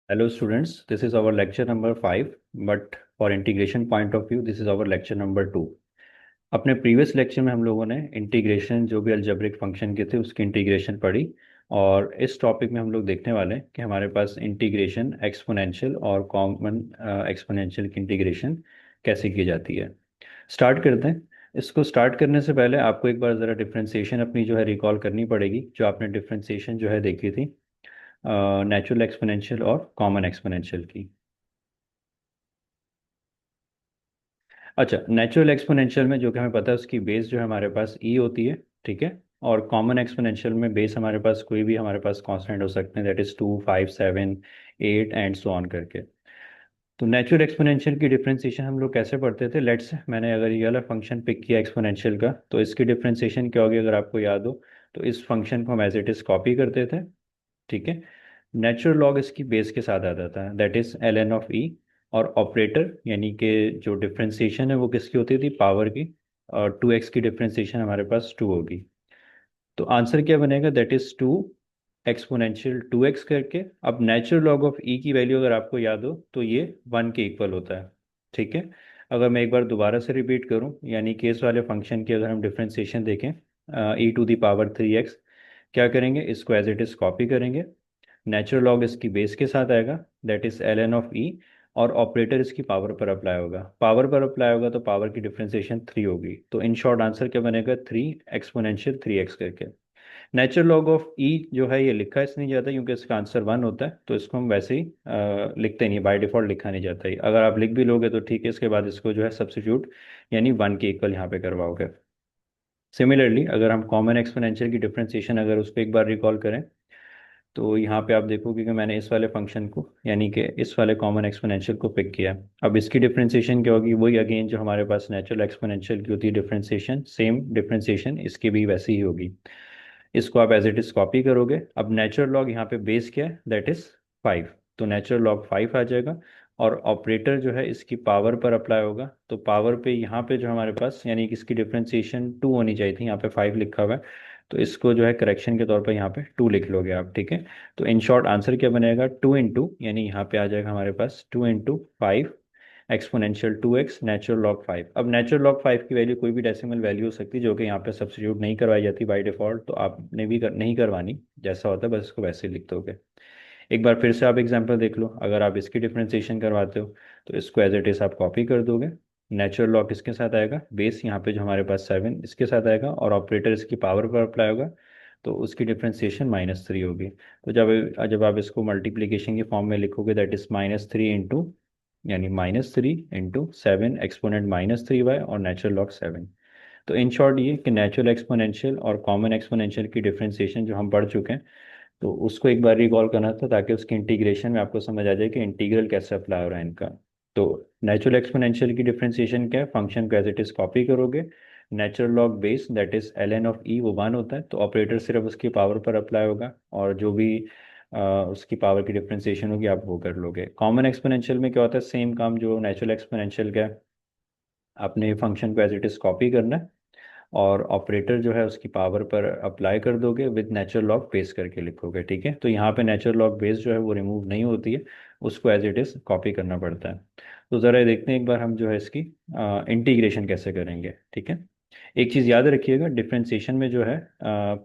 Hello students, this is our lecture number 5, but for integration point of view, this is our lecture number 2. अपने previous lecture में हम लोगों ने integration जो भी अलजेब्रिक फंक्शन के थे उसकी इंटीग्रेशन पढ़ी। और इस टॉपिक में हम लोग देखने वाले हैं कि हमारे पास इंटीग्रेशन एक्सपोनेंशियल और कॉमन एक्सपोनेंशियल की इंटीग्रेशन कैसे की जाती है। स्टार्ट करते हैं। इसको स्टार्ट करने से पहले आपको एक बार ज़रा डिफ्रेंसिएशन अपनी जो है रिकॉल करनी पड़ेगी, जो आपने डिफ्रेंसिएशन जो है देखी थी नेचुरल एक्सपोनेंशियल और कॉमन एक्सपोनेंशियल की। अच्छा, नेचुरल एक्सपोनेंशियल में जो कि हमें पता है उसकी बेस जो है हमारे पास ई होती है, ठीक है। और कॉमन एक्सपोनेंशियल में बेस हमारे पास कोई भी हमारे पास कांस्टेंट हो सकते हैं, that is 2 5 7 8 and so on करके। तो नेचुरल एक्सपोनेंशियल की डिफरेंशिएशन हम लोग कैसे पढ़ते थे, लेट्स मैंने अगर ये वाला फंक्शन पिक किया एक्सपोनेंशियल का, तो इसकी डिफरेंशिएशन क्या होगी अगर आपको याद हो। तो इस फंक्शन को हम एज इट इज कॉपी करते थे, ठीक है। नेचुरल लॉग इसकी बेस के साथ आ जाता है, that is L N of E. और ऑपरेटर यानी कि जो डिफरेंशिएशन है वो किसकी होती थी, पावर की। और 2x की डिफरेंशिएशन हमारे पास 2 होगी। तो आंसर क्या बनेगा, दैट इज 2 एक्सपोनेंशियल 2x करके। अब नेचुरल लॉग ऑफ ई की वैल्यू अगर आपको याद हो तो ये 1 के इक्वल होता है, ठीक है। अगर मैं एक बार दोबारा से रिपीट करूं, यानी कि इस वाले फंक्शन की अगर हम डिफरेंशिएशन देखें, ई टू द पावर 3x, क्या करेंगे, इसको एज इट इज कॉपी करेंगे। नेचुरल लॉग इसकी बेस के साथ आएगा, that is L N of E. और ऑपरेटर इसकी पावर पर अप्लाई होगा, पावर पर अप्लाई होगा तो पावर की डिफरेंशिएशन 3 होगी। तो इन शॉर्ट आंसर क्या बनेगा, 3 एक्सपोनेंशियल 3x करके। नेचुरल लॉग ऑफ ई जो है ये लिखा इसलिए नहीं जाता क्योंकि इसका आंसर 1 होता है, तो इसको हम वैसे ही लिखते नहीं, बाय डिफॉल्ट लिखा नहीं जाता ही। अगर आप लिख भी लोगे तो ठीक है, इसके बाद इसको जो है सब्स्टिट्यूट यानी 1 के इक्वल यहाँ पे करवाओगे। सिमिलरली अगर हम कॉमन एक्सपोनेंशियल की डिफरेंशिएशन अगर उसको एक बार रिकॉल करें, तो यहाँ पे आप देखोगे कि मैंने इस वाले फंक्शन को यानी कि इस वाले कॉमन एक्सपोनेंशियल को पिक किया। अब इसकी डिफरेंशिएशन क्या होगी, वही अगेन जो हमारे पास नेचुरल एक्सपोनेंशियल की होती है डिफरेंशिएशन, सेम डिफरेंशिएशन इसकी भी वैसी ही होगी। इसको आप एज इट इज कॉपी करोगे। अब नेचुरल लॉग यहाँ पे बेस क्या है, दैट इज 5। तो नेचुरल लॉग 5 आ जाएगा। और ऑपरेटर जो है इसकी पावर पर अप्लाई होगा, तो पावर पे यहाँ पे जो हमारे पास यानी कि इसकी डिफरेंशिएशन 2 होनी चाहिए थी, यहाँ पे 5 लिखा हुआ है। तो इसको जो है करेक्शन के तौर पर यहाँ पे 2 लिख लोगे आप, ठीक है। तो इन शॉर्ट आंसर क्या बनेगा, 2 इंटू यानी यहाँ पे आ जाएगा हमारे पास 2 into 5 exponential 2x natural log 5। अब नेचुरल लॉग 5 की वैल्यू कोई भी डेसिमल वैल्यू हो सकती है जो कि यहाँ पे सब्स्टिट्यूट नहीं करवाई जाती बाय डिफॉल्ट, तो आपने भी नहीं करवानी, जैसा होता है बस इसको वैसे ही लिख दोगे। एक बार फिर से आप एग्जांपल देख लो, अगर आप इसकी डिफरेंशिएशन करवाते हो तो इसको एज इट इज आप कॉपी कर दोगे। नेचुरल लॉग किसके साथ आएगा, बेस यहाँ पे जो हमारे पास 7 इसके साथ आएगा, और ऑपरेटर इसकी पावर पर अप्लाई होगा, तो उसकी डिफरेंशिएशन -3 होगी। तो जब जब आप इसको मल्टीप्लीकेशन के फॉर्म में लिखोगे, दैट इज -3 इंटू यानी -3 इंटू 7 एक्सपोनेंट -3y और नेचुरल लॉग 7। तो इन शॉर्ट ये कि नेचुरल एक्सपोनेंशियल और कॉमन एक्सपोनेंशियल की डिफरेंशिएशन जो हम पढ़ चुके हैं, तो उसको एक बार रिकॉल करना था ताकि उसके इंटीग्रेशन में आपको समझ आ जाए कि इंटीग्रल कैसे अप्लाई हो रहा है इनका। तो नेचुरल एक्सपोनेंशियल की डिफरेंशिएशन क्या है, फंक्शन को एज इट इज कॉपी करोगे। Natural log base that is L N of E वो 1 होता है, तो ऑपरेटर सिर्फ उसकी पावर पर अप्लाई होगा, और जो भी उसकी पावर की डिफरेंशिएशन होगी आप वो कर लोगे। कॉमन एक्सपोनेंशियल में क्या होता है, सेम काम जो नेचुरल एक्सपोनेंशियल का है, आपने फंक्शन को एज इट इज कॉपी करना है, और ऑपरेटर जो है उसकी पावर पर अप्लाई कर दोगे, विद नेचुरल लॉग बेस करके लिखोगे, ठीक है। तो यहाँ पे नेचुरल लॉग बेस जो है वो रिमूव नहीं होती है, उसको एज इट इज कॉपी करना पड़ता है। तो ज़रा ये देखते हैं एक बार हम जो है इसकी इंटीग्रेशन कैसे करेंगे, ठीक है। एक चीज़ याद रखिएगा, डिफरेंशिएशन में जो है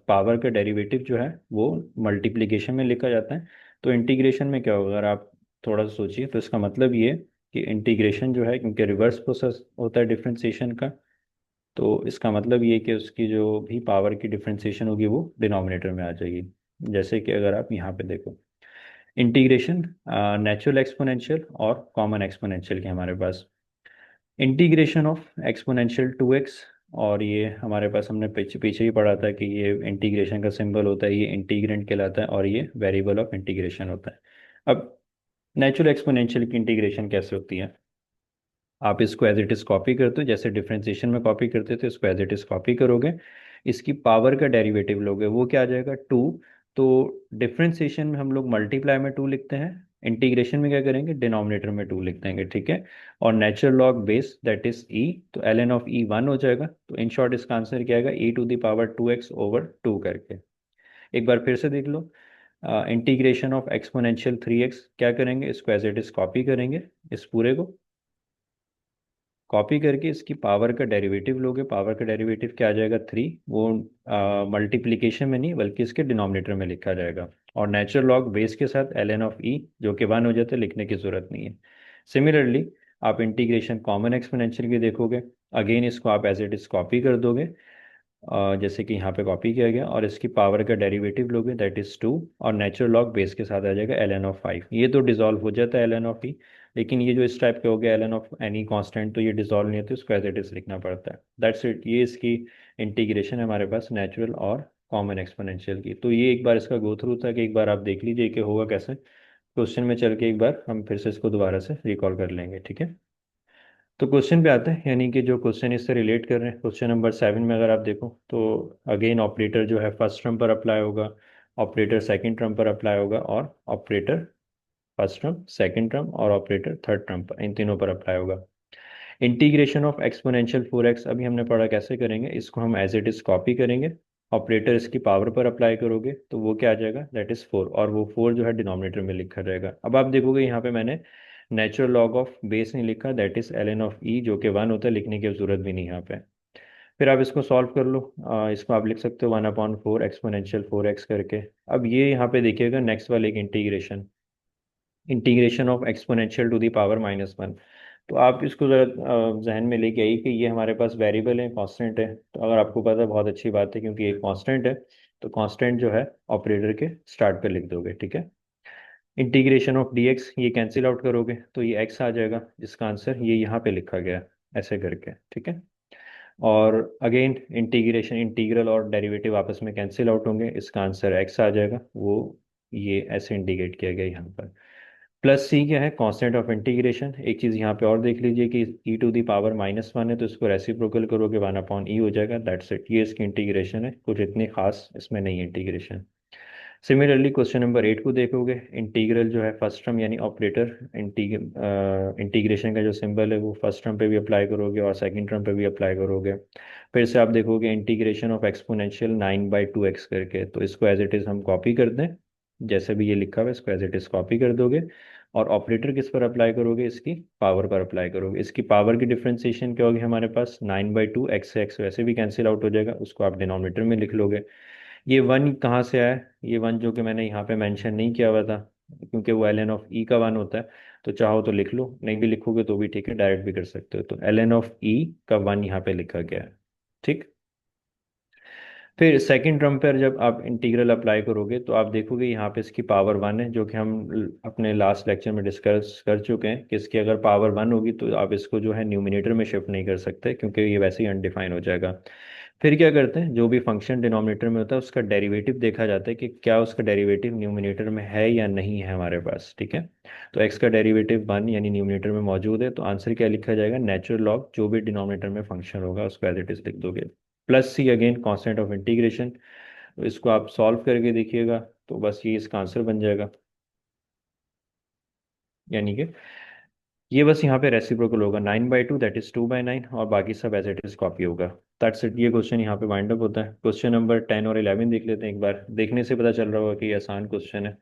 पावर का डेरिवेटिव जो है वो मल्टीप्लिकेशन में लिखा जाता है। तो इंटीग्रेशन में क्या होगा, अगर आप थोड़ा सा सोचिए, तो इसका मतलब ये कि इंटीग्रेशन जो है, क्योंकि रिवर्स प्रोसेस होता है डिफरेंशिएशन का, तो इसका मतलब ये कि उसकी जो भी पावर की डिफरेंशिएशन होगी वो डिनोमिनेटर में आ जाएगी। जैसे कि अगर आप यहाँ पे देखो, इंटीग्रेशन नेचुरल एक्सपोनेंशियल और कॉमन एक्सपोनेंशियल के हमारे पास इंटीग्रेशन ऑफ एक्सपोनेंशियल 2x। और ये हमारे पास हमने पीछे पीछे ही पढ़ा था कि ये इंटीग्रेशन का सिंबल होता है, ये इंटीग्रेंट कहलाता है, और ये वेरिएबल ऑफ इंटीग्रेशन होता है। अब नेचुरल एक्सपोनेंशियल की इंटीग्रेशन कैसे होती है, आप इसको एज इट इज कॉपी करते हो, जैसे डिफरेंशिएशन में कॉपी करते थे इसको एज इट इज कॉपी करोगे। इसकी पावर का डेरिवेटिव लोगे, वो क्या आ जाएगा, 2। तो डिफरेंशिएशन में हम लोग मल्टीप्लाई में 2 लिखते हैं, इंटीग्रेशन में क्या करेंगे, डिनोमिनेटर में 2 लिख देंगे, ठीक है। और natural log base that is E, तो एल एन ऑफ ई 1 हो जाएगा। तो इन शॉर्ट इसका आंसर क्या आएगा, E to the power 2x over 2 करके। एक बार फिर से देख लो, इंटीग्रेशन ऑफ एक्सपोनेंशियल 3x क्या करेंगे, इसको एज इट इज कॉपी करेंगे, इस पूरे को कॉपी करके इसकी पावर का डेरिवेटिव लोगे। पावर का डेरिवेटिव क्या आ जाएगा, 3। वो मल्टीप्लिकेशन में नहीं बल्कि इसके डिनोमिनेटर में लिखा जाएगा। और नेचुरल लॉग बेस के साथ ln ऑफ ई जो कि 1 हो जाता है, लिखने की जरूरत नहीं है। सिमिलरली आप इंटीग्रेशन कॉमन एक्सपोनेंशियल की देखोगे, अगेन इसको आप एज इट इज कॉपी कर दोगे, जैसे कि यहाँ पे कॉपी किया गया, और इसकी पावर का डेरिवेटिव लोगे दैट इज 2, और नेचुरल लॉग बेस के साथ आ जाएगा ln ऑफ 5। ये तो डिसॉल्व हो जाता है ln ऑफ ई, लेकिन ये जो इस टाइप के हो गया ln ऑफ एनी कांस्टेंट, तो ये डिसॉल्व नहीं होती, उसको एज इट इज लिखना पड़ता है। दैट्स इट, ये इसकी इंटीग्रेशन है हमारे पास नेचुरल और कॉमन एक्सपोनेंशियल की। तो ये एक बार इसका गो थ्रू था कि एक बार आप देख लीजिए कि होगा कैसे। क्वेश्चन में चल के एक बार हम फिर से इसको दोबारा से रिकॉल कर लेंगे, ठीक है। तो क्वेश्चन पे आते हैं, यानी कि जो क्वेश्चन इससे रिलेट कर रहे हैं, क्वेश्चन नंबर 7 में अगर आप देखो तो अगेन ऑपरेटर जो है फर्स्ट टर्म पर अप्लाई होगा, ऑपरेटर सेकंड टर्म पर अप्लाई होगा, और operator first term, second term और ऑपरेटर थर्ड टर्म पर, इन तीनों पर अप्लाई होगा। इंटीग्रेशन ऑफ एक्सपोनेंशियल 4x अभी हमने पढ़ा कैसे करेंगे, इसको हम एज इट इज कॉपी करेंगे, ऑपरेटर इसकी पावर पर अप्लाई करोगे तो वो क्या आ जाएगा, दैट इज 4, और वो 4 जो है डिनोमिनेटर में लिखा रहेगा। अब आप देखोगे यहाँ पे मैंने नेचुरल लॉग ऑफ बेस नहीं लिखा, दैट इज ln ऑफ ई जो कि 1 होता है, लिखने की जरूरत भी नहीं यहाँ पे। फिर आप इसको सॉल्व कर लो, इसको आप लिख सकते हो 1/4 एक्सपोनेंशियल 4x करके। अब ये यहाँ पे देखिएगा नेक्स्ट वाले एक integration, integration of exponential to the power -1। तो आप इसको ज़रा जहन में लेके आइए कि ये हमारे पास वेरिएबल है, कांस्टेंट है। तो अगर आपको पता है बहुत अच्छी बात है, क्योंकि ये कांस्टेंट है, तो कांस्टेंट जो है ऑपरेटर के स्टार्ट पे लिख दोगे, ठीक है। इंटीग्रेशन ऑफ dx, ये कैंसिल आउट करोगे तो ये x आ जाएगा, जिसका आंसर ये यहाँ पे लिखा गया है, ऐसे करके, ठीक है। और अगेन इंटीग्रेशन, इंटीग्रल और डेरिवेटिव आपस में कैंसिल आउट होंगे, इसका आंसर x आ जाएगा, वो ये ऐसे इंडिकेट किया गया यहाँ पर। प्लस सी क्या है, कांस्टेंट ऑफ इंटीग्रेशन। एक चीज़ यहाँ पे और देख लीजिए कि e⁻⁻1 है, तो इसको रेसिप्रोकल करोगे 1/e हो जाएगा, दैट्स इट। ये इसकी इंटीग्रेशन है, कुछ इतनी खास इसमें नहीं है इंटीग्रेशन। सिमिलरली क्वेश्चन नंबर 8 को देखोगे, इंटीग्रल जो है फर्स्ट टर्म यानी ऑपरेटर, इंटीग्रेशन का जो सिंबल है वो फर्स्ट टर्म पे भी अप्लाई करोगे और सेकंड टर्म पे भी अप्लाई करोगे। फिर से आप देखोगे इंटीग्रेशन ऑफ एक्सपोनेंशियल 9/2x करके, तो इसको एज इट इज़ हम कॉपी कर दें, जैसे भी ये लिखा हुआ है इसको एज इट इज़ कॉपी कर दोगे। और ऑपरेटर किस पर अप्लाई करोगे, इसकी पावर पर अप्लाई करोगे। इसकी पावर की डिफ्रेंसिएशन क्या होगी हमारे पास, 9/2 x वैसे भी कैंसिल आउट हो जाएगा, उसको आप डिनोमिनेटर में लिख लोगे। ये 1 कहाँ से आया, ये 1 जो कि मैंने यहाँ पे मेंशन नहीं किया हुआ था, क्योंकि वो ln ऑफ ई का 1 होता है। तो चाहो तो लिख लो, नहीं भी लिखोगे तो भी ठीक है, डायरेक्ट भी कर सकते हो। तो ln ऑफ ई का 1 यहाँ पे लिखा गया है, ठीक। फिर सेकंड टर्म पर जब आप इंटीग्रल अप्लाई करोगे तो आप देखोगे यहाँ पे इसकी पावर 1 है, जो कि हम अपने लास्ट लेक्चर में डिस्कस कर चुके हैं कि इसकी अगर पावर 1 होगी तो आप इसको जो है न्यूमिनेटर में शिफ्ट नहीं कर सकते, क्योंकि ये वैसे ही अनडिफाइन हो जाएगा। फिर क्या करते हैं, जो भी फंक्शन डिनोमिनेटर में होता है उसका डेरिवेटिव देखा जाता है कि क्या उसका डेरिवेटिव न्यूमिनेटर में है या नहीं है हमारे पास, ठीक है। तो x का डेरिवेटिव 1 यानी न्यूमिनेटर में मौजूद है, तो आंसर क्या लिखा जाएगा, नेचुरल लॉग जो भी डिनोमिनेटर में फंक्शन होगा उसको एज इट इज लिख दोगे। Plus C again constant of integration, तो इसको आप सॉल्व करके देखिएगा, तो बस ये इसका आंसर बन जाएगा। यानी कि ये बस यहाँ पे रेसिप्रोकल होगा, 9/2 दैट इज 2/9, और बाकी सब एज इट इज कॉपी होगा। दैट्स इट, ये क्वेश्चन यहाँ पे वाइंड अप होता है। क्वेश्चन नंबर 10 और 11 देख लेते हैं, एक बार देखने से पता चल रहा होगा कि ये आसान क्वेश्चन है।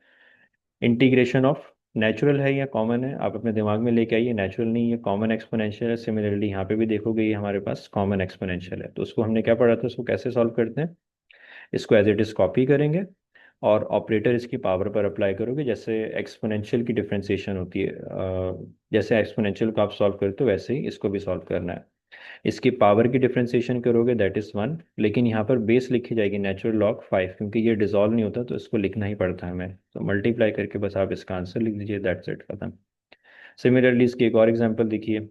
इंटीग्रेशन ऑफ, नेचुरल है या कॉमन है, आप अपने दिमाग में लेके आइए, नेचुरल नहीं, ये कॉमन एक्सपोनेंशियल है। सिमिलरली यहाँ पे भी देखोगे ये हमारे पास कॉमन एक्सपोनेंशियल है, तो उसको हमने क्या पढ़ा था, उसको कैसे सॉल्व करते हैं, इसको एज इट इज कॉपी करेंगे और ऑपरेटर इसकी पावर पर अप्लाई करोगे, जैसे एक्सपोनेंशियल की डिफरेंशिएशन होती है, जैसे एक्सपोनेंशियल को आप सॉल्व करते हो वैसे ही इसको भी सॉल्व करना है। इसकी पावर की डिफरेंशिएशन करोगे दैट इज़ 1, लेकिन यहाँ पर बेस लिखी जाएगी नेचुरल लॉग 5, क्योंकि ये डिजॉल्व नहीं होता तो इसको लिखना ही पड़ता है हमें, तो मल्टीप्लाई करके बस आप इसका आंसर लिख दीजिए, दैट्स इट, खत्म। सिमिलरली इसकी एक और एग्जांपल देखिए,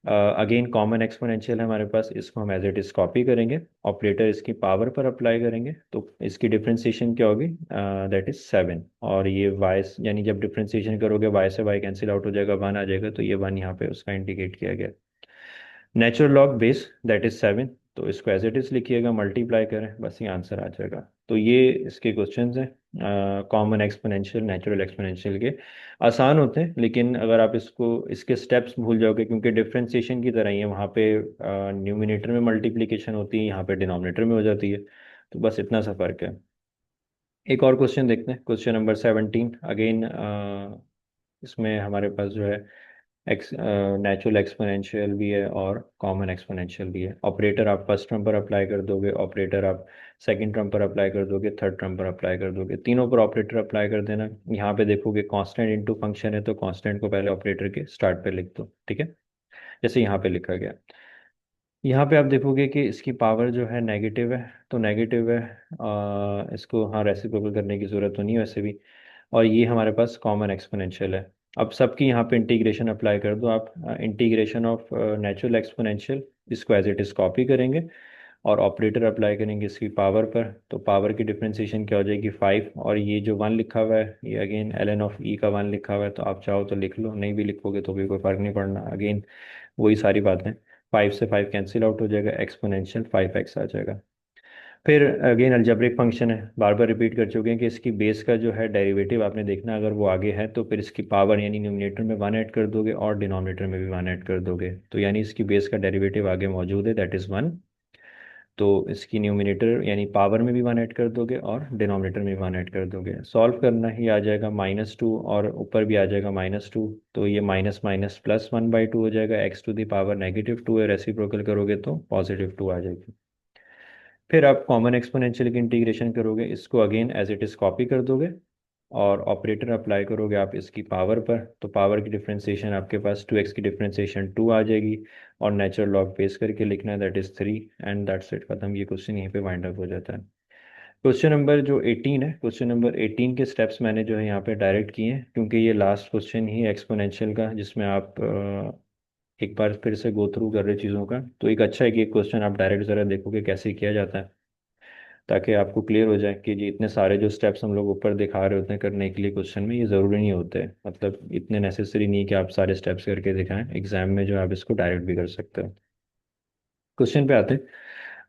अगेन कॉमन एक्सपोनेंशियल है हमारे पास, इसको हम एज इट इज कॉपी करेंगे, ऑपरेटर इसकी पावर पर अप्लाई करेंगे, तो इसकी डिफरेंशिएशन क्या होगी, दैट इज 7। और ये वाई, यानी जब डिफरेंशिएशन करोगे वाई से वाई कैंसिल आउट हो जाएगा, 1 आ जाएगा, तो ये 1 यहाँ पे उसका इंडिकेट किया गया। Natural log base that is 7, तो इसको एज इट इज लिखिएगा, मल्टीप्लाई करें, बस ये आंसर आ जाएगा। तो ये इसके क्वेश्चंस हैं कॉमन एक्सपोनेंशियल नेचुरल एक्सपोनेंशियल के। आसान होते हैं, लेकिन अगर आप इसको, इसके स्टेप्स भूल जाओगे, क्योंकि डिफरेंशिएशन की तरह ही है, वहाँ पे न्यूमिनेटर में मल्टीप्लिकेशन होती है, यहाँ पे डिनोमिनेटर में हो जाती है, तो बस इतना सा फर्क है। एक और क्वेश्चन देखते हैं, क्वेश्चन नंबर 17 अगेन। इसमें हमारे पास जो है एक्स नेचुरल एक्सपोनेंशियल भी है और कॉमन एक्सपोनेंशियल भी है। ऑपरेटर आप फर्स्ट टर्म पर अप्लाई कर दोगे, ऑपरेटर आप सेकंड टर्म पर अप्लाई कर दोगे, थर्ड टर्म पर अप्लाई कर दोगे, तीनों पर ऑपरेटर अप्लाई कर देना। यहाँ पे देखोगे कांस्टेंट इनटू फंक्शन है, तो कांस्टेंट को पहले ऑपरेटर के स्टार्ट पे लिख दो, ठीक है, जैसे यहाँ पे लिखा गया। यहाँ पे आप देखोगे कि इसकी पावर जो है नेगेटिव है, तो नेगेटिव है, इसको हाँ रेसिप्रोकल करने की ज़रूरत तो नहीं है वैसे भी। और ये हमारे पास कॉमन एक्सपोनेंशियल है। अब सबकी यहाँ पे इंटीग्रेशन अप्लाई कर दो आप। इंटीग्रेशन ऑफ नेचुरल एक्सपोनेंशियल, इसको एज इट इज़ कॉपी करेंगे और ऑपरेटर अप्लाई करेंगे इसकी पावर पर। तो पावर की डिफरेंशिएशन क्या हो जाएगी, 5। और ये जो 1 लिखा हुआ है ये अगेन ln ऑफ ई का 1 लिखा हुआ है, तो आप चाहो तो लिख लो, नहीं भी लिखोगे तो भी कोई फ़र्क नहीं पड़ना। अगेन वही सारी बातें, 5 से 5 कैंसिल आउट हो जाएगा, एक्सपोनेंशियल 5x आ जाएगा। फिर अगेन अलजेब्रिक फंक्शन है, बार बार रिपीट कर चुके हैं कि इसकी बेस का जो है डेरिवेटिव आपने देखना, अगर वो आगे है तो फिर इसकी पावर यानी न्यूमिनेटर में 1 ऐड कर दोगे और डिनोमिनेटर में भी 1 ऐड कर दोगे, तो यानी इसकी बेस का डेरिवेटिव आगे मौजूद है, दैट इज़ 1। तो इसकी न्यूमिनेटर यानी पावर में भी 1 ऐड कर दोगे और डिनोमिनेटर में भी 1 ऐड कर दोगे। सॉल्व करना ही आ जाएगा -2 और ऊपर भी आ जाएगा -2, तो ये माइनस माइनस प्लस 1/2 हो जाएगा। x⁻⁻² -2 है, रेसिप्रोकल करोगे तो +2 आ जाएगी। फिर आप कॉमन एक्सपोनेंशियल की इंटीग्रेशन करोगे, इसको again as it is copy कर दोगे और ऑपरेटर अप्लाई करोगे आप इसकी पावर पर। तो पावर की डिफरेंशिएशन आपके पास 2x की डिफरेंशिएशन 2 आ जाएगी और नेचुरल लॉग बेस करके लिखना है, that is 3। And that's it, खत्म। ये क्वेश्चन यहीं पे वाइंड अप हो जाता है। क्वेश्चन नंबर जो 18 है, क्वेश्चन नंबर 18 के स्टेप्स मैंने जो है यहाँ पे डायरेक्ट किए हैं, क्योंकि ये लास्ट क्वेश्चन ही एक्सपोनेंशियल का जिसमें आप एक बार फिर से गो थ्रू कर रहे चीज़ों का, तो एक अच्छा है कि एक क्वेश्चन आप डायरेक्ट ज़रा देखोगे कैसे किया जाता है, ताकि आपको क्लियर हो जाए कि जी इतने सारे जो स्टेप्स हम लोग ऊपर दिखा रहे होते हैं करने के लिए क्वेश्चन में, ये ज़रूरी नहीं होते, मतलब इतने नेसेसरी नहीं कि आप सारे स्टेप्स करके दिखाएं। एग्जाम में जो है आप इसको डायरेक्ट भी कर सकते हो। क्वेश्चन पे आते हैं।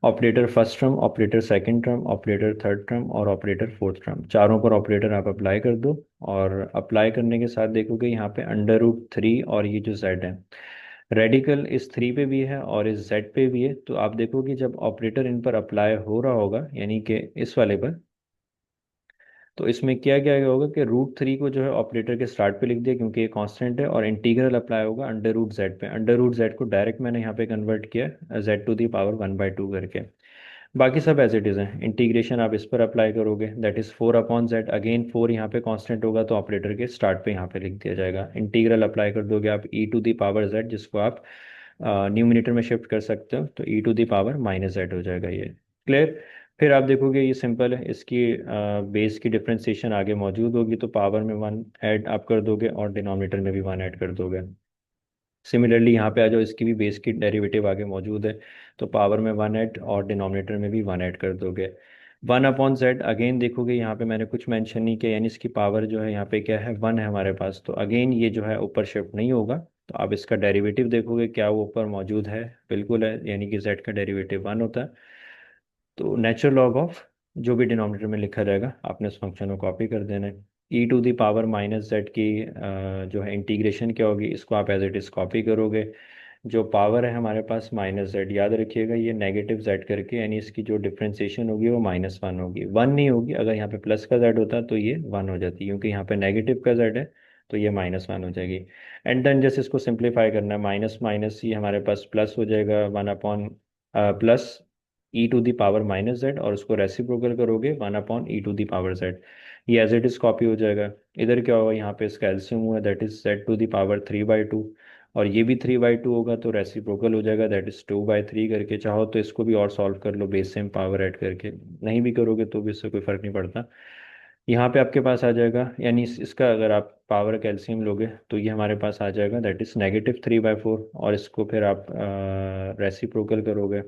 Operator first term, operator second term, operator third term और ऑपरेटर फोर्थ टर्म, चारों पर ऑपरेटर आप अप्लाई कर दो। और अप्लाई करने के साथ देखोगे यहाँ पे √3 और ये जो z है, रेडिकल इस 3 पे भी है और इस z पे भी है। तो आप देखोगे जब ऑपरेटर इन पर अप्लाई हो रहा होगा, यानी कि इस वाले पर, तो इसमें क्या क्या होगा कि √3 को जो है ऑपरेटर के स्टार्ट पे लिख दिया क्योंकि ये कांस्टेंट है, और इंटीग्रल अप्लाई होगा √z पे। √z को डायरेक्ट मैंने यहाँ पे कन्वर्ट किया z⁻1/2 करके। बाकी सब एज इट इज़ है। इंटीग्रेशन आप इस पर अप्लाई करोगे, दैट इज़ 4/z। अगेन 4 यहाँ पे कांस्टेंट होगा तो ऑपरेटर के स्टार्ट पे यहाँ पे लिख दिया जाएगा। इंटीग्रल अप्लाई कर दोगे आप e⁻z, जिसको आप न्यूमिनेटर में शिफ्ट कर सकते हो, तो e⁻−z हो जाएगा ये। क्लियर। फिर आप देखोगे ये सिंपल है, इसकी बेस की डिफरेंशिएशन आगे मौजूद होगी, तो पावर में 1 ऐड आप कर दोगे और डिनोमिनेटर में भी 1 ऐड कर दोगे। सिमिलरली यहाँ पे आ जाओ, इसकी भी बेस की डेरिवेटिव आगे मौजूद है, तो पावर में 1 ऐड और डिनोमिनेटर में भी 1 ऐड कर दोगे। 1/z अगेन देखोगे यहाँ पे मैंने कुछ मेंशन नहीं किया, यानी इसकी पावर जो है यहाँ पे क्या है, 1 है हमारे पास, तो अगेन ये जो है ऊपर शिफ्ट नहीं होगा। तो आप इसका डेरिवेटिव देखोगे क्या वो ऊपर मौजूद है, बिल्कुल है, यानी कि z का डेरिवेटिव 1 होता है। तो नेचुरल लॉग ऑफ जो भी डिनोमिनेटर में लिखा रहेगा आपने उस फंक्शन को कॉपी कर देना है। e⁻−z की जो है इंटीग्रेशन क्या होगी, इसको आप एज इट इज़ कॉपी करोगे। जो पावर है हमारे पास -z, याद रखिएगा ये नेगेटिव z करके, यानी इसकी जो डिफरेंशिएशन होगी वो -1 होगी, 1 नहीं होगी। अगर यहाँ पे प्लस का z होता तो ये 1 हो जाती, क्योंकि यहाँ पे नेगेटिव का z है तो ये -1 हो जाएगी। एंड देन जैसे इसको सिंप्लीफाई करना है, माइनस माइनस ये हमारे पास प्लस हो जाएगा, 1/+ e⁻−z, और उसको रेसिप्रोकल करोगे 1/e⁻z। ये एज इट इज़ कॉपी हो जाएगा। इधर क्या होगा, यहाँ पे इसका एलसीएम हुआ, दैट इज z⁻3/2, और ये भी 3/2 होगा तो रेसिप्रोकल हो जाएगा, दैट इज 2/3 करके। चाहो तो इसको भी और सॉल्व कर लो बेस सेम पावर ऐड करके, नहीं भी करोगे तो भी इससे कोई फर्क नहीं पड़ता। यहाँ पे आपके पास आ जाएगा, यानी इसका अगर आप पावर का एलसीएम लोगे तो ये हमारे पास आ जाएगा, दैट इज -3/4, और इसको फिर आप रेसिप्रोकल करोगे,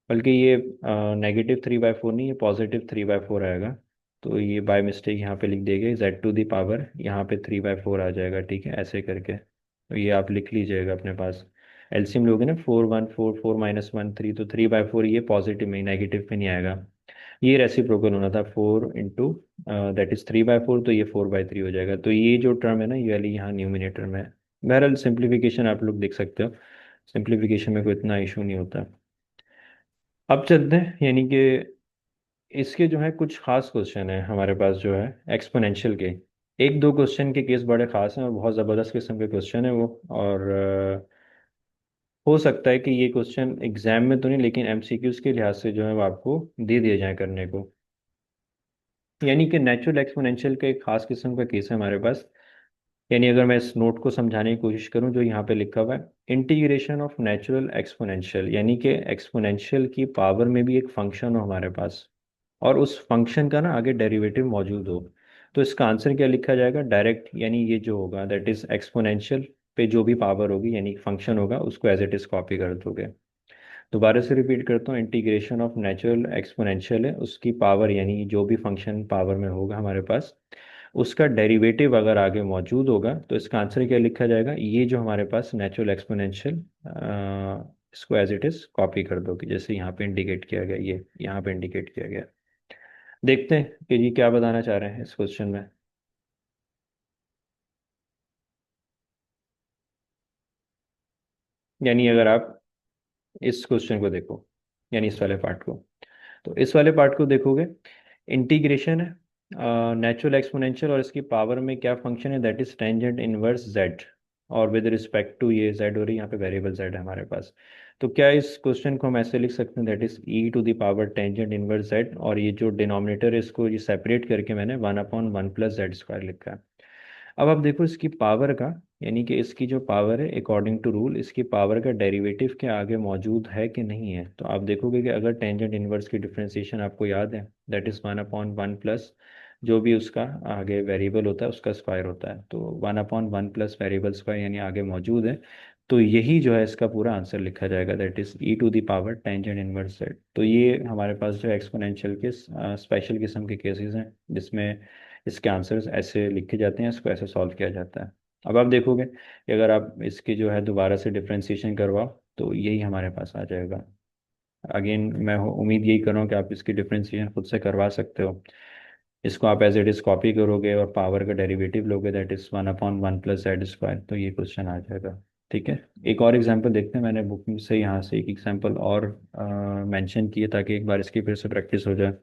बल्कि ये -3/4 नहीं, ये +3/4 आएगा। तो ये बाय मिस्टेक यहाँ पे लिख देंगे z⁻, यहाँ पे 3/4 आ जाएगा, ठीक है, ऐसे करके। तो ये आप लिख लीजिएगा अपने पास। एलसीएम लोगे ना, 4 1 4 4 - 1 3, तो 3/4 ये पॉजिटिव में, नेगेटिव में नहीं आएगा। ये रेसिप्रोकल होना था, 4 दैट इज 3/4, तो ये 4/3 हो जाएगा। तो ये जो टर्म है ना, ये वाली यहाँ न्यूमिनेटर में है। बहरहाल सिंप्लीफिकेशन आप लोग देख सकते हो, सिंप्लीफिकेशन में कोई इतना इशू नहीं होता। अब चलते हैं, यानी कि इसके जो है कुछ खास क्वेश्चन है हमारे पास जो है एक्सपोनेंशियल के। एक दो क्वेश्चन के केस बड़े खास हैं और बहुत ज़बरदस्त किस्म के क्वेश्चन है वो। और हो सकता है कि ये क्वेश्चन एग्जाम में तो नहीं लेकिन एमसीक्यूज के लिहाज से जो है वो आपको दे दिए जाए करने को। यानी कि नेचुरल एक्सपोनेंशियल का एक खास किस्म का केस है हमारे पास। यानी अगर मैं इस नोट को समझाने की कोशिश करूं जो यहाँ पे लिखा हुआ है, इंटीग्रेशन ऑफ नेचुरल एक्सपोनेंशियल, यानी कि एक्सपोनेंशियल की पावर में भी एक फंक्शन हो हमारे पास और उस फंक्शन का ना आगे डेरिवेटिव मौजूद हो। तो इसका आंसर क्या लिखा जाएगा डायरेक्ट, यानी ये जो होगा दैट इज एक्सपोनेंशियल पे जो भी पावर होगी यानी फंक्शन होगा उसको एज इट इज कॉपी कर दोगे। दोबारा से रिपीट करता हूँ, इंटीग्रेशन ऑफ नेचुरल एक्सपोनेंशियल है, उसकी पावर यानी जो भी फंक्शन पावर में होगा हमारे पास उसका डेरिवेटिव अगर आगे मौजूद होगा तो इसका आंसर क्या लिखा जाएगा, ये जो हमारे पास नेचुरल एक्सपोनेंशियल इसको एज इट इज कॉपी कर दोगे जैसे यहाँ पे इंडिकेट किया गया, ये यहाँ पे इंडिकेट किया गया। देखते हैं कि जी क्या बताना चाह रहे हैं इस क्वेश्चन में। यानी अगर आप इस क्वेश्चन को देखो, यानी इस वाले पार्ट को, तो इस वाले पार्ट को देखोगे, इंटीग्रेशन है नेचुरल एक्सपोनेंशियल और इसकी पावर में क्या फंक्शन है that is tangent inverse Z. और विद रिस्पेक्ट टू ये जेड हो रही है, यहाँ पे वेरिएबल जेड है हमारे पास। तो क्या इस क्वेश्चन को हम ऐसे लिख सकते हैं that is E to the power tangent inverse Z, और ये जो डिनोमिनेटर है इसको ये सेपरेट करके मैंने 1/1 + z² लिखा है। अब आप देखो इसकी पावर का, यानी कि इसकी जो पावर है अकॉर्डिंग टू रूल इसकी पावर का डेरिवेटिव के आगे मौजूद है कि नहीं है। तो आप देखोगे कि अगर टेंजेंट इनवर्स की डिफरेंशिएशन आपको याद है दैट इज 1/1 प्लस जो भी उसका आगे वेरिएबल होता है उसका स्क्वायर होता है, तो 1/1 प्लस वेरिएबल स्क्वायर यानी आगे मौजूद है। तो यही जो है इसका पूरा आंसर लिखा जाएगा that is E to the power tangent inverse Z. तो ये हमारे पास जो एक्सपोनेंशियल के स्पेशल किस्म के केसेस हैं जिसमें इसके आंसर्स ऐसे लिखे जाते हैं, इसको ऐसे सॉल्व किया जाता है। अब आप देखोगे कि अगर आप इसकी जो है दोबारा से डिफ्रेंशिएशन करवाओ तो यही हमारे पास आ जाएगा। अगेन मैं उम्मीद यही कर रहा हूँ कि आप इसकी डिफ्रेंशिएशन खुद से करवा सकते हो। इसको आप एज इट इज कॉपी करोगे और पावर का डेरिवेटिव लोगे दैट इज 1/1 + z², तो ये क्वेश्चन आ जाएगा। ठीक है, एक और एग्जांपल देखते हैं। मैंने बुक से यहाँ से एक एग्जांपल और मेंशन किए ताकि एक बार इसकी फिर से प्रैक्टिस हो जाए।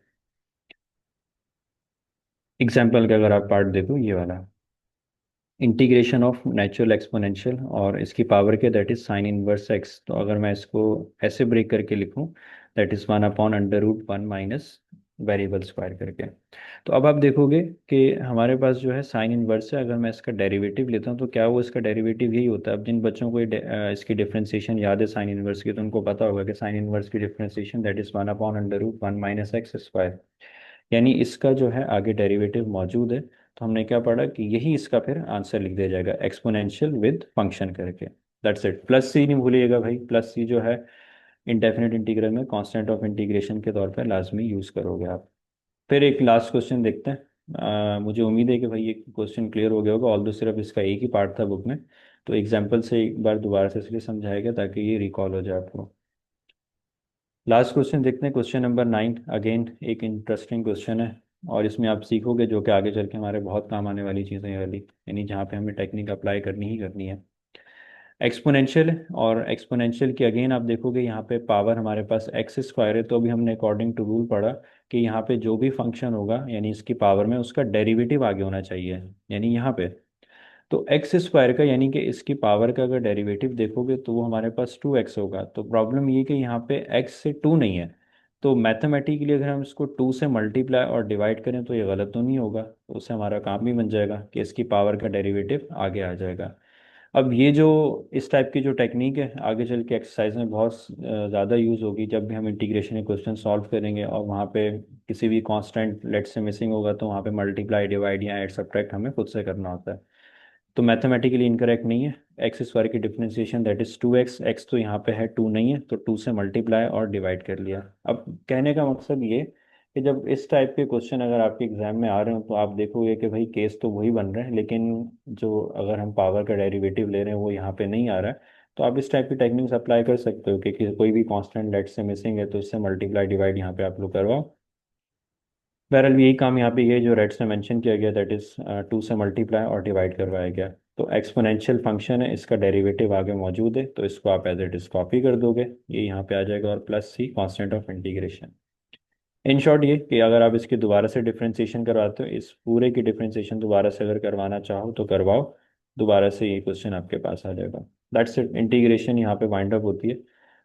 एग्जांपल का अगर आप पार्ट देखो ये वाला, इंटीग्रेशन ऑफ नेचुरल एक्सपोनेंशियल और इसकी पावर के that is sine inverse x. तो अगर मैं इसको ऐसे ब्रेक करके लिखूं that is 1/√1 minus variable square करके। तो अब आप देखोगे कि हमारे पास जो है साइन इनवर्स है, अगर मैं इसका डेरिवेटिव लेता हूं तो क्या वो इसका डेरिवेटिव यही होता है। अब जिन बच्चों को इसकी डिफरेंशिएशन याद है साइन इनवर्स की तो उनको पता होगा कि साइन इनवर्स की differentiation that is 1/√1 minus x square, यानी इसका जो है आगे डेरिवेटिव मौजूद है। तो हमने क्या पढ़ा कि यही इसका फिर आंसर लिख दिया जाएगा एक्सपोनेंशियल विद फंक्शन करके। That's it. प्लस सी नहीं भूलिएगा भाई, प्लस सी जो है इंडेफिनिट इंटीग्रल में कांस्टेंट ऑफ इंटीग्रेशन के तौर पर लाजमी यूज़ करोगे आप। फिर एक लास्ट क्वेश्चन देखते हैं। मुझे उम्मीद है कि भाई ये क्वेश्चन क्लियर हो गया होगा, ऑल्दो सिर्फ इसका एक ही पार्ट था बुक में। तो एग्जाम्पल से एक बार दोबारा से इसलिए समझाया गया ताकि ये रिकॉल हो जाए आपको। लास्ट क्वेश्चन देखते हैं, क्वेश्चन नंबर 9। अगेन एक इंटरेस्टिंग क्वेश्चन है और इसमें आप सीखोगे जो कि आगे चल के हमारे बहुत काम आने वाली चीज़ें हैं वाली, यानी जहाँ पे हमें टेक्निक अप्लाई करनी ही करनी है। एक्सपोनेंशियल है और एक्सपोनेंशियल की अगेन आप देखोगे यहाँ पे पावर हमारे पास एक्स स्क्वायर है, तो अभी हमने अकॉर्डिंग टू रूल पढ़ा कि यहाँ पे जो भी फंक्शन होगा यानी इसकी पावर में उसका डेरिवेटिव आगे होना चाहिए। यानी यहाँ पे तो एक्स स्क्वायर का यानी कि इसकी पावर का अगर डेरिवेटिव देखोगे तो वो हमारे पास 2x होगा। तो प्रॉब्लम ये कि यहाँ पे x से 2 नहीं है। तो मैथमेटिकली अगर हम इसको 2 से मल्टीप्लाई और डिवाइड करें तो ये गलत तो नहीं होगा, तो उससे हमारा काम भी बन जाएगा कि इसकी पावर का डेरिवेटिव आगे आ जाएगा। अब ये जो इस टाइप की जो टेक्निक है आगे चल के एक्सरसाइज में बहुत ज़्यादा यूज़ होगी जब भी हम इंटीग्रेशन के क्वेश्चन सॉल्व करेंगे और वहाँ पे किसी भी कांस्टेंट लेट से मिसिंग होगा तो वहाँ पे मल्टीप्लाई डिवाइड या ऐड सब्ट्रैक्ट हमें खुद से करना होता है। तो मैथमेटिकली इनकरेक्ट नहीं है। एक्स स्क्वायर की differentiation that is 2x, x तो यहाँ पे है 2 नहीं है तो 2 से मल्टीप्लाई और डिवाइड कर लिया। अब कहने का मकसद ये कि जब इस टाइप के क्वेश्चन अगर आपके एग्जाम में आ रहे हो तो आप देखोगे कि भाई केस तो वही बन रहे हैं लेकिन जो अगर हम पावर का डेरिवेटिव ले रहे हैं वो यहाँ पे नहीं आ रहा है। तो आप इस टाइप की टेक्निक्स अप्लाई कर सकते हो कि कोई भी कांस्टेंट लेट से मिसिंग है तो इससे मल्टीप्लाई डिवाइड यहाँ पे आप लोग करवाओ। बहरहाल यही काम यहाँ पे ये जो रेड से मेंशन किया गया दैट इज 2 से मल्टीप्लाई और डिवाइड करवाया गया। तो एक्सपोनेंशियल फंक्शन है, इसका डेरिवेटिव आगे मौजूद है तो इसको आप एज इट इज कॉपी कर दोगे, ये यहाँ पे आ जाएगा और plus C constant of integration. In short ये कि अगर आप इसकी दोबारा से डिफरेंशिएशन करवाते हो, इस पूरे की डिफरेंशिएशन दोबारा से अगर करवाना चाहो तो करवाओ, दोबारा से ये क्वेश्चन आपके पास आ जाएगा। दैट्स इट, इंटीग्रेशन यहाँ पे वाइंड अप होती है।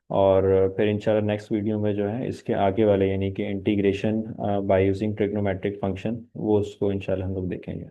और फिर इंशाल्लाह नेक्स्ट वीडियो में जो है इसके आगे वाले यानी कि integration by using trigonometric function, वो उसको इंशाल्लाह हम लोग देखेंगे।